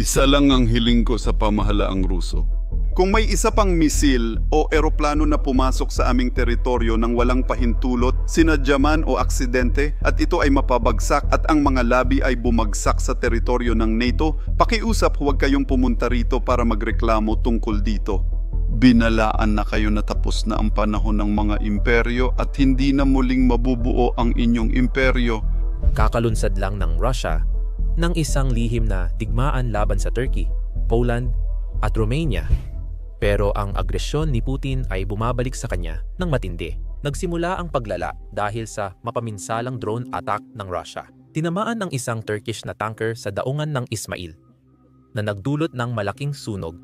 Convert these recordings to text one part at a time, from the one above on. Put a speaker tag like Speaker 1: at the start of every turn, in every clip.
Speaker 1: Isa lang ang hiling ko sa pamahalaang Ruso. Kung may isa pang misil o eroplano na pumasok sa aming teritoryo nang walang pahintulot, sinadya man o aksidente at ito ay mapabagsak at ang mga labi ay bumagsak sa teritoryo ng NATO, pakiusap huwag kayong pumunta rito para magreklamo tungkol dito. Binalaan na kayo na tapos na ang panahon ng mga imperyo at hindi na muling mabubuo ang inyong imperyo.
Speaker 2: Kakalunsad lang ng Russia ng isang lihim na digmaan laban sa Turkey, Poland at Romania. Pero ang agresyon ni Putin ay bumabalik sa kanya ng matindi. Nagsimula ang paglala dahil sa mapaminsalang drone attack ng Russia. Tinamaan ng isang Turkish na tanker sa daungan ng Ismail na nagdulot ng malaking sunog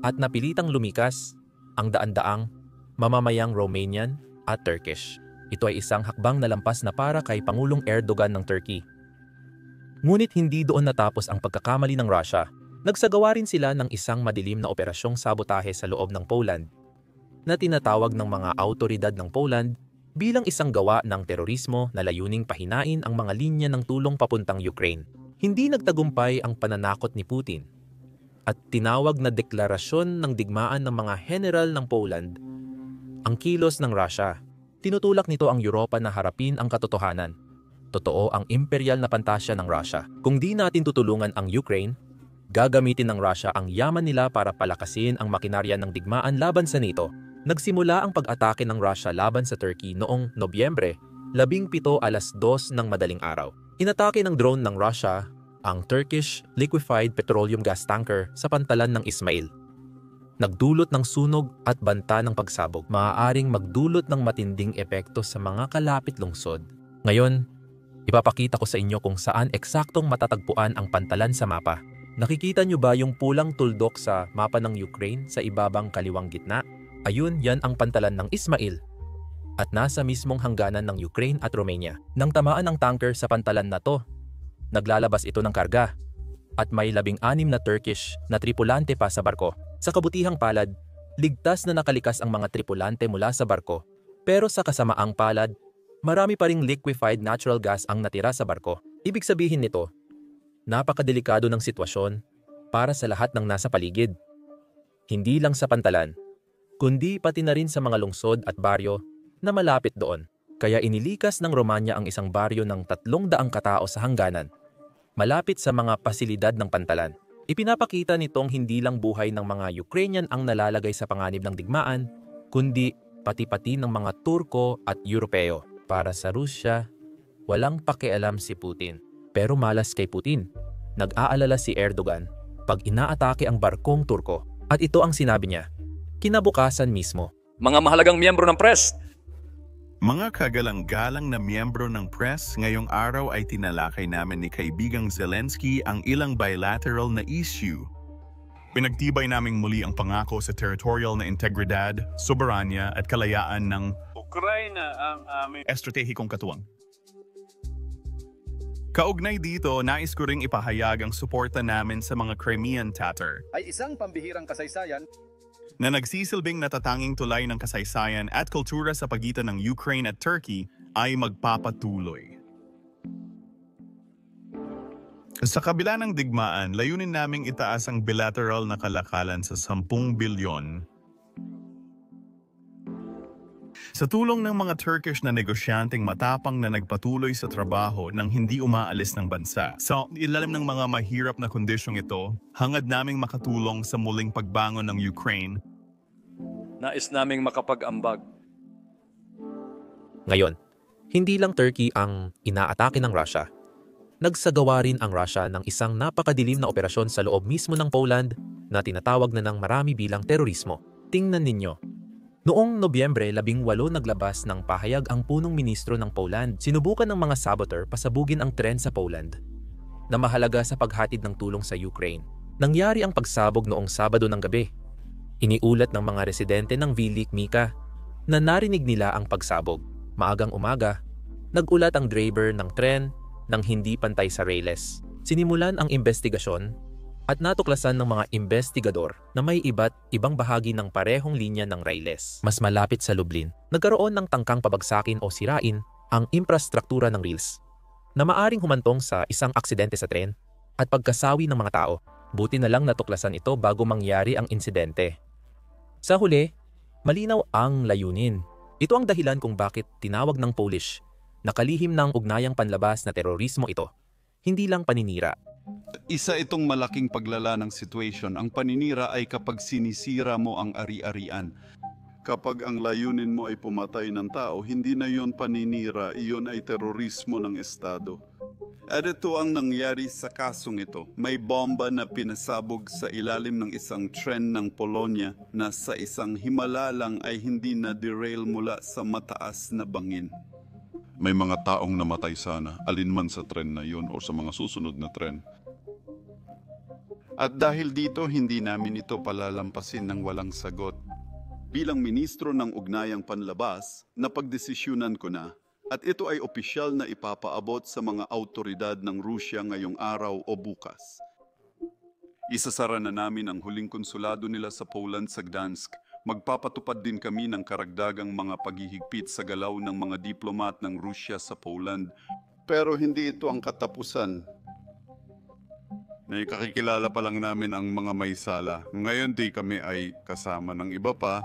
Speaker 2: at napilitang lumikas ang daan-daang mamamayang Romanian at Turkish. Ito ay isang hakbang na lampas na para kay Pangulong Erdogan ng Turkey. Ngunit hindi doon natapos ang pagkakamali ng Russia. Nagsagawa rin sila ng isang madilim na operasyong sabotahe sa loob ng Poland na tinatawag ng mga awtoridad ng Poland bilang isang gawa ng terorismo na layuning pahinain ang mga linya ng tulong papuntang Ukraine. Hindi nagtagumpay ang pananakot ni Putin at tinawag na deklarasyon ng digmaan ng mga general ng Poland ang kilos ng Russia. Tinutulak nito ang Europa na harapin ang katotohanan. Totoo ang imperial na pantasya ng Russia. Kung di natin tutulungan ang Ukraine, gagamitin ng Russia ang yaman nila para palakasin ang makinarya ng digmaan laban sa NATO. Nagsimula ang pag-atake ng Russia laban sa Turkey noong Nobyembre 17 alas 2 ng madaling araw. Inatake ng drone ng Russia ang Turkish liquefied petroleum gas tanker sa pantalan ng Ismail. Nagdulot ng sunog at banta ng pagsabog. Maaaring magdulot ng matinding epekto sa mga kalapit lungsod. Ngayon, ipapakita ko sa inyo kung saan eksaktong matatagpuan ang pantalan sa mapa. Nakikita nyo ba yung pulang tuldok sa mapa ng Ukraine sa ibabang kaliwang gitna? Ayun, yan ang pantalan ng Ismail. At nasa mismong hangganan ng Ukraine at Romania. Nang tamaan ang tanker sa pantalan na to, naglalabas ito ng karga. At may 16 na Turkish na tripulante pa sa barko. Sa kabutihang palad, ligtas na nakalikas ang mga tripulante mula sa barko. Pero sa kasamaang palad, marami pa ring liquefied natural gas ang natira sa barko. Ibig sabihin nito, napakadelikado ng sitwasyon para sa lahat ng nasa paligid. Hindi lang sa pantalan, kundi pati na rin sa mga lungsod at baryo na malapit doon. Kaya inilikas ng Romanya ang isang baryo ng 300 katao sa hangganan, malapit sa mga pasilidad ng pantalan. Ipinapakita nitong hindi lang buhay ng mga Ukrainian ang nalalagay sa panganib ng digmaan, kundi pati-pati ng mga Turko at Europeo. Para sa Rusya, walang pakialam si Putin. Pero malas kay Putin. Nag-aalala si Erdogan pag inaatake ang barkong Turko. At ito ang sinabi niya, kinabukasan mismo.
Speaker 3: Mga mahalagang miyembro ng press,
Speaker 4: Mga kagalang-galang na miyembro ng press, ngayong araw ay tinalakay namin ni Kaibigang Zelensky ang ilang bilateral na issue. Pinagtibay naming muli ang pangako sa territorial na integridad, soberanya at kalayaan ng
Speaker 1: Ukraina ang aming
Speaker 4: estratehikong katuwang. Kaugnay dito, nais ko ring ipahayag ang suporta namin sa mga Crimean Tatar
Speaker 5: ay isang pambihirang kasaysayan
Speaker 4: na nagsisilbing natatanging tulay ng kasaysayan at kultura sa pagitan ng Ukraine at Turkey ay magpapatuloy. Sa kabila ng digmaan, layunin naming itaas ang bilateral na kalakalan sa 10 bilyon. Sa tulong ng mga Turkish na negosyanteng matapang na nagpatuloy sa trabaho nang hindi umaalis ng bansa. Sa ilalim ng mga mahirap na kondisyong ito, hangad naming makatulong sa muling pagbangon ng Ukraine.
Speaker 3: nais naming makapag-ambag.
Speaker 2: Ngayon, hindi lang Turkey ang inaatake ng Russia. Nagsagawa rin ang Russia ng isang napakadilim na operasyon sa loob mismo ng Poland na tinatawag na ng marami bilang terorismo. Tingnan ninyo. Noong Nobyembre 18 naglabas ng pahayag ang punong ministro ng Poland. Sinubukan ng mga saboteur pasabugin ang tren sa Poland na mahalaga sa paghatid ng tulong sa Ukraine. Nangyari ang pagsabog noong Sabado ng gabi. Iniulat ng mga residente ng Vilik Mika na narinig nila ang pagsabog. Maagang umaga, nagulat ang driver ng tren ng hindi pantay sa railes. Sinimulan ang investigasyon at natuklasan ng mga investigador na may iba't ibang bahagi ng parehong linya ng railes. Mas malapit sa Lublin, nagkaroon ng tangkang pabagsakin o sirain ang infrastruktura ng rails na maaring humantong sa isang aksidente sa tren at pagkasawi ng mga tao. Buti na lang natuklasan ito bago mangyari ang insidente. Sa huli, malinaw ang layunin. Ito ang dahilan kung bakit tinawag ng Polish na kalihim ng ugnayang panlabas na terorismo ito, hindi lang paninira.
Speaker 1: Isa itong malaking paglala ng situation. Ang paninira ay kapag sinisira mo ang ari-arian. Kapag ang layunin mo ay pumatay ng tao, hindi na yon paninira, iyon ay terorismo ng Estado. At ito ang nangyari sa kasong ito. May bomba na pinasabog sa ilalim ng isang tren ng Polonia na sa isang himala lang ay hindi na derail mula sa mataas na bangin. May mga taong namatay sana, alinman sa tren na yun o sa mga susunod na tren. At dahil dito, hindi namin ito palalampasin ng walang sagot. Bilang ministro ng ugnayang panlabas, napagdesisyunan ko na at ito ay opisyal na ipapaabot sa mga autoridad ng Rusya ngayong araw o bukas. Isasara na namin ang huling konsulado nila sa Poland sa Gdansk. Magpapatupad din kami ng karagdagang mga paghihigpit sa galaw ng mga diplomat ng Rusya sa Poland. Pero hindi ito ang katapusan. Nakikilala pa lang namin ang mga may sala. Ngayon di kami ay kasama ng iba pa.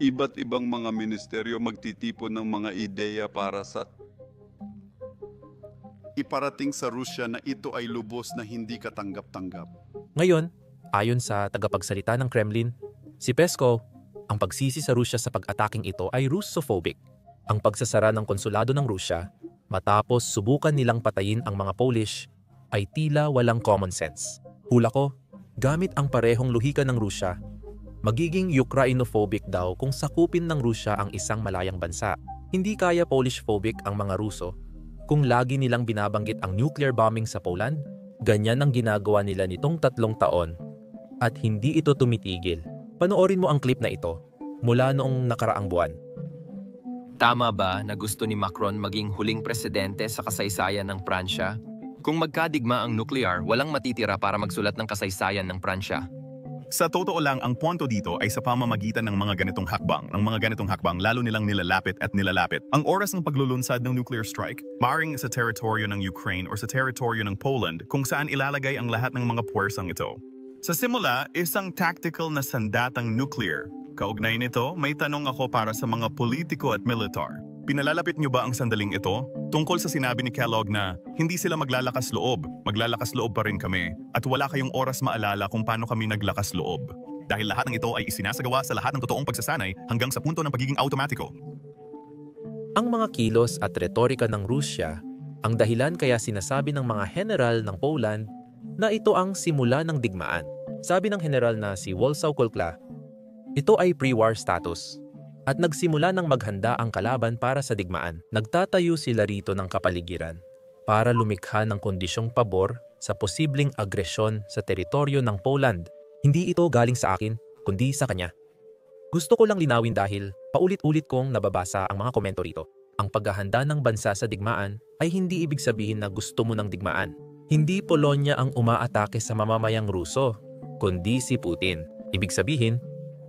Speaker 1: Iba't ibang mga ministeryo magtitipon ng mga ideya para sa iparating sa Rusya na ito ay lubos na hindi katanggap-tanggap.
Speaker 2: Ngayon, ayon sa tagapagsalita ng Kremlin, si Peskov, ang pagsisi sa Rusya sa pag-ataking ito ay Russophobic. Ang pagsasara ng konsulado ng Rusya matapos subukan nilang patayin ang mga Polish ay tila walang common sense. Hula ko, gamit ang parehong luhika ng Rusya, magiging Ukrainophobic daw kung sakupin ng Rusya ang isang malayang bansa. Hindi kaya Polish-phobic ang mga Ruso kung lagi nilang binabanggit ang nuclear bombing sa Poland. Ganyan ang ginagawa nila nitong 3 taon at hindi ito tumitigil. Panoorin mo ang clip na ito mula noong nakaraang buwan.
Speaker 6: Tama ba na gusto ni Macron maging huling presidente sa kasaysayan ng Pransya? Kung magkadigma ang nuclear, walang matitira para magsulat ng kasaysayan ng Pransya.
Speaker 4: Sa totoo lang, ang punto dito ay sa pamamagitan ng mga ganitong hakbang, lalo nilang nilalapit at nilalapit. Ang oras ng paglulunsad ng nuclear strike, maaaring sa teritoryo ng Ukraine o sa teritoryo ng Poland kung saan ilalagay ang lahat ng mga puwersang ito. Sa simula, isang tactical na sandatang nuclear. Kaugnay nito, may tanong ako para sa mga politiko at militar. Pinalalapit niyo ba ang sandaling ito tungkol sa sinabi ni Kellogg na hindi sila maglalakas loob pa rin kami at wala kayong oras maalala kung paano kami naglakas loob? Dahil lahat ng ito ay isinasagawa sa lahat ng totoong pagsasanay hanggang sa punto ng pagiging automatiko.
Speaker 2: Ang mga kilos at retorika ng Rusya ang dahilan kaya sinasabi ng mga general ng Poland na ito ang simula ng digmaan. Sabi ng general na si Wolsław Kulka, ito ay pre-war status. At nagsimula ng maghanda ang kalaban para sa digmaan. Nagtatayo sila rito ng kapaligiran para lumikha ng kondisyong pabor sa posibleng agresyon sa teritoryo ng Poland. Hindi ito galing sa akin, kundi sa kanya. Gusto ko lang linawin dahil paulit-ulit kong nababasa ang mga komento rito. Ang paghahanda ng bansa sa digmaan ay hindi ibig sabihin na gusto mo ng digmaan. Hindi Polonya ang umaatake sa mamamayang Ruso, kundi si Putin. Ibig sabihin,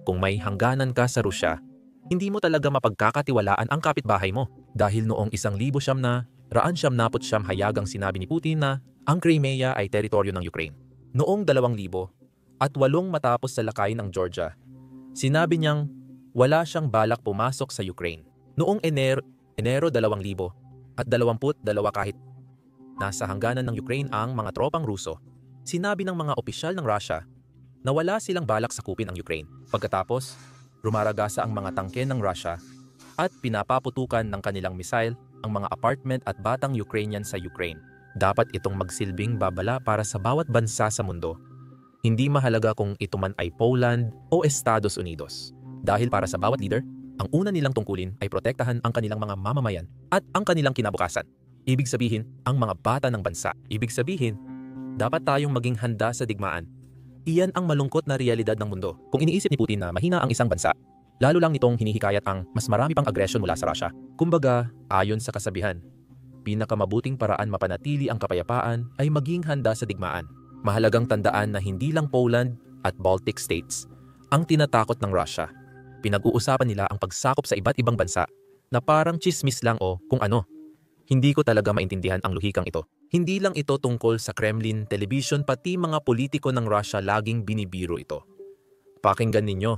Speaker 2: kung may hangganan ka sa Rusya, hindi mo talaga mapagkakatiwalaan ang kapitbahay mo. Dahil noong 1999 hayagang sinabi ni Putin na ang Crimea ay teritoryo ng Ukraine. Noong 2008 matapos salakayin ang Georgia, sinabi niyang wala siyang balak pumasok sa Ukraine. Noong Enero 2022 kahit nasa hangganan ng Ukraine ang mga tropang Ruso, sinabi ng mga opisyal ng Russia na wala silang balak sakupin ang Ukraine. Pagkatapos, rumaragasa ang mga tangke ng Russia at pinapaputukan ng kanilang missile ang mga apartment at batang Ukrainian sa Ukraine. Dapat itong magsilbing babala para sa bawat bansa sa mundo. Hindi mahalaga kung ito man ay Poland o Estados Unidos. Dahil para sa bawat leader, ang una nilang tungkulin ay protektahan ang kanilang mga mamamayan at ang kanilang kinabukasan. Ibig sabihin, ang mga bata ng bansa. Ibig sabihin, dapat tayong maging handa sa digmaan. Iyan ang malungkot na realidad ng mundo. Kung iniisip ni Putin na mahina ang isang bansa, lalo lang nitong hinihikayat ang mas marami pang agresyon mula sa Russia. Kumbaga, ayon sa kasabihan, pinakamabuting paraan mapanatili ang kapayapaan ay maging handa sa digmaan. Mahalagang tandaan na hindi lang Poland at Baltic states ang tinatakot ng Russia. Pinag-uusapan nila ang pagsakop sa iba't ibang bansa na parang chismis lang o kung ano. Hindi ko talaga maintindihan ang luhikang ito. Hindi lang ito tungkol sa Kremlin, television, pati mga politiko ng Russia laging binibiro ito. Pakinggan ninyo.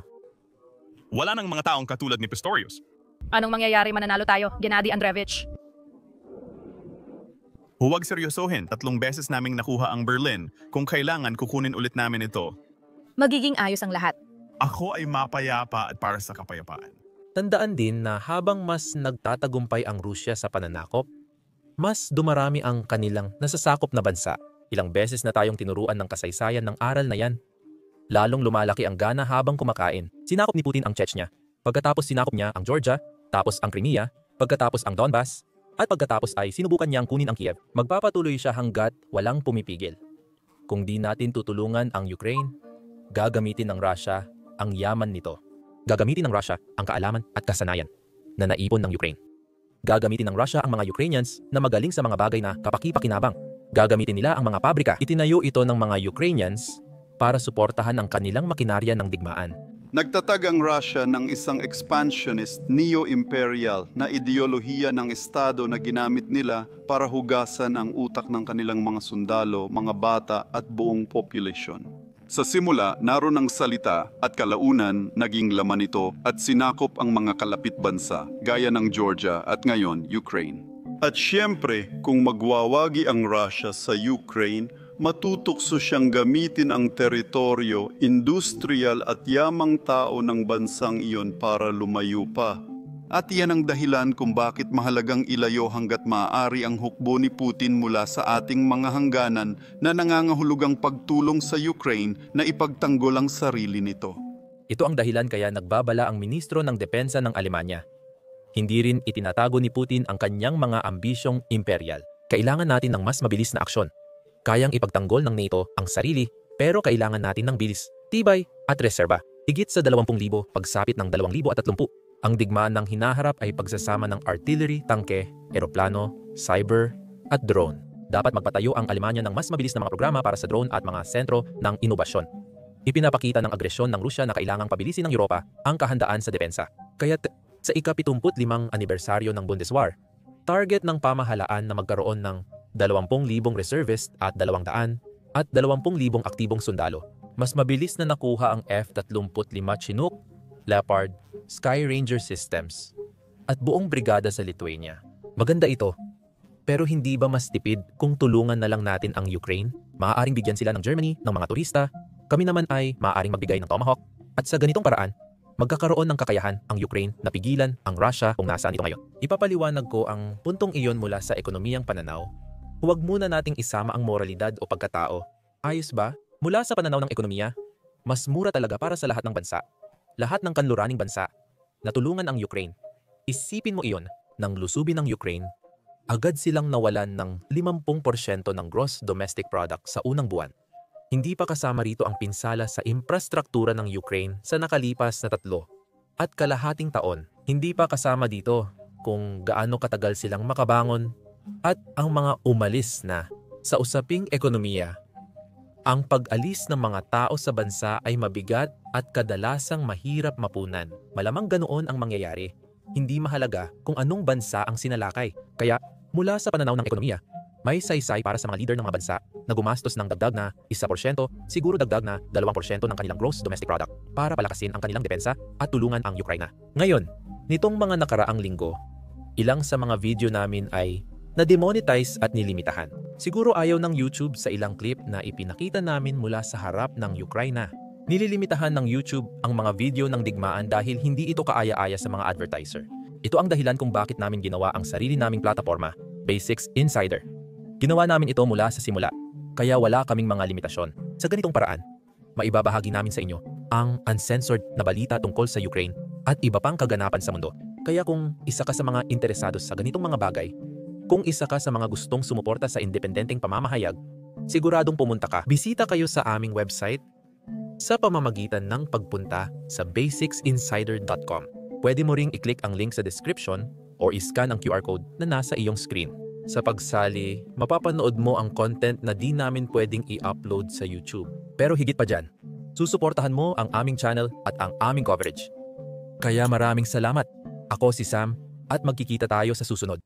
Speaker 4: Wala nang mga taong katulad ni Pistorius.
Speaker 7: Anong mangyayari mananalo tayo, Gennady Andreevich?
Speaker 4: Huwag seryosohin, 3 beses naming nakuha ang Berlin. Kung kailangan, kukunin ulit namin ito.
Speaker 7: Magiging ayos ang lahat.
Speaker 4: Ako ay mapayapa at para sa kapayapaan.
Speaker 2: Tandaan din na habang mas nagtatagumpay ang Rusya sa pananakop, mas dumarami ang kanilang nasasakop na bansa. Ilang beses na tayong tinuruan ng kasaysayan ng aral na yan. Lalong lumalaki ang gana habang kumakain. Sinakop ni Putin ang Chechnya. Pagkatapos sinakop niya ang Georgia, tapos ang Crimea, pagkatapos ang Donbas, at pagkatapos ay sinubukan niyang kunin ang Kiev. Magpapatuloy siya hanggat walang pumipigil. Kung di natin tutulungan ang Ukraine, gagamitin ng Russia ang yaman nito. Gagamitin ng Russia ang kaalaman at kasanayan na naipon ng Ukraine. Gagamitin ng Russia ang mga Ukrainians na magaling sa mga bagay na kapaki-pakinabang. Gagamitin nila ang mga pabrika. Itinayo ito ng mga Ukrainians para suportahan ang kanilang makinarya ng digmaan.
Speaker 1: Nagtatag ang Russia ng isang expansionist, neo-imperial na ideolohiya ng Estado na ginamit nila para hugasan ang utak ng kanilang mga sundalo, mga bata at buong population. Sa simula, naroon ang salita at kalaunan naging laman ito at sinakop ang mga kalapit bansa, gaya ng Georgia at ngayon Ukraine. At siyempre, kung magwawagi ang Russia sa Ukraine, matutukso siyang gamitin ang teritoryo, industrial at yamang tao ng bansang iyon para lumayo pa. At iyan ang dahilan kung bakit mahalagang ilayo hanggat maaari ang hukbo ni Putin mula sa ating mga hangganan na nangangahulugang pagtulong sa Ukraine na ipagtanggol ang sarili nito.
Speaker 2: Ito ang dahilan kaya nagbabala ang ministro ng depensa ng Alemanya. Hindi rin itinatago ni Putin ang kanyang mga ambisyong imperial. Kailangan natin ng mas mabilis na aksyon. Kayang ipagtanggol ng NATO ang sarili, pero kailangan natin ng bilis, tibay at reserba. Higit sa 20,000 pagsapit ng 2030. Ang digmaan ng hinaharap ay pagsasama ng artillery, tangke, eroplano, cyber, at drone. Dapat magpatayo ang Alemanya ng mas mabilis na mga programa para sa drone at mga sentro ng inobasyon. Ipinapakita ng agresyon ng Rusya na kailangang pabilisin ng Europa ang kahandaan sa depensa. Kaya sa ika-75 anibersaryo ng Bundeswehr, target ng pamahalaan na magkaroon ng 20,000 reservist at 200 at 20,000 aktibong sundalo. Mas mabilis na nakuha ang F-35 Chinook, Leopard, Sky Ranger systems, at buong brigada sa Lithuania. Maganda ito, pero hindi ba mas tipid kung tulungan na lang natin ang Ukraine? Maaaring bigyan sila ng Germany ng mga turista, kami naman ay maaaring magbigay ng Tomahawk, at sa ganitong paraan, magkakaroon ng kakayahan ang Ukraine na pigilan ang Russia kung nasaan ito ngayon. Ipapaliwanag ko ang puntong iyon mula sa ekonomiyang pananaw. Huwag muna nating isama ang moralidad o pagkatao. Ayos ba? Mula sa pananaw ng ekonomiya, mas mura talaga para sa lahat ng bansa. Lahat ng kanluraning bansa na tulungan ang Ukraine. Isipin mo iyon, nang lusubin ng Ukraine, agad silang nawalan ng 50% ng gross domestic product sa unang buwan. Hindi pa kasama rito ang pinsala sa infrastruktura ng Ukraine sa nakalipas na 3.5 taon. Hindi pa kasama dito kung gaano katagal silang makabangon at ang mga umalis na sa usaping ekonomiya. Ang pag-alis ng mga tao sa bansa ay mabigat at kadalasang mahirap mapunan. Malamang ganoon ang mangyayari. Hindi mahalaga kung anong bansa ang sinalakay. Kaya mula sa pananaw ng ekonomiya, may saysay para sa mga leader ng mga bansa na gumastos ng dagdag na 1%, siguro dagdag na 2% ng kanilang gross domestic product para palakasin ang kanilang depensa at tulungan ang Ukraine. Ngayon, nitong mga nakaraang linggo, ilang sa mga video namin ay na-demonetize at nilimitahan. Siguro ayaw ng YouTube sa ilang clip na ipinakita namin mula sa harap ng Ukraine. Nililimitahan ng YouTube ang mga video ng digmaan dahil hindi ito kaaya-aya sa mga advertiser. Ito ang dahilan kung bakit namin ginawa ang sarili naming plataforma, Basics Insider. Ginawa namin ito mula sa simula, kaya wala kaming mga limitasyon. Sa ganitong paraan, maibabahagi namin sa inyo ang uncensored na balita tungkol sa Ukraine at iba pang kaganapan sa mundo. Kaya kung isa ka sa mga interesado sa ganitong mga bagay, kung isa ka sa mga gustong sumuporta sa independenteng pamamahayag, siguradong pumunta ka. Bisita kayo sa aming website sa pamamagitan ng pagpunta sa basicsinsider.com. Pwede mo ring i-click ang link sa description o i-scan ang QR code na nasa iyong screen. Sa pagsali, mapapanood mo ang content na di namin pwedeng i-upload sa YouTube. Pero higit pa dyan, susuportahan mo ang aming channel at ang aming coverage. Kaya maraming salamat. Ako si Sam at magkikita tayo sa susunod.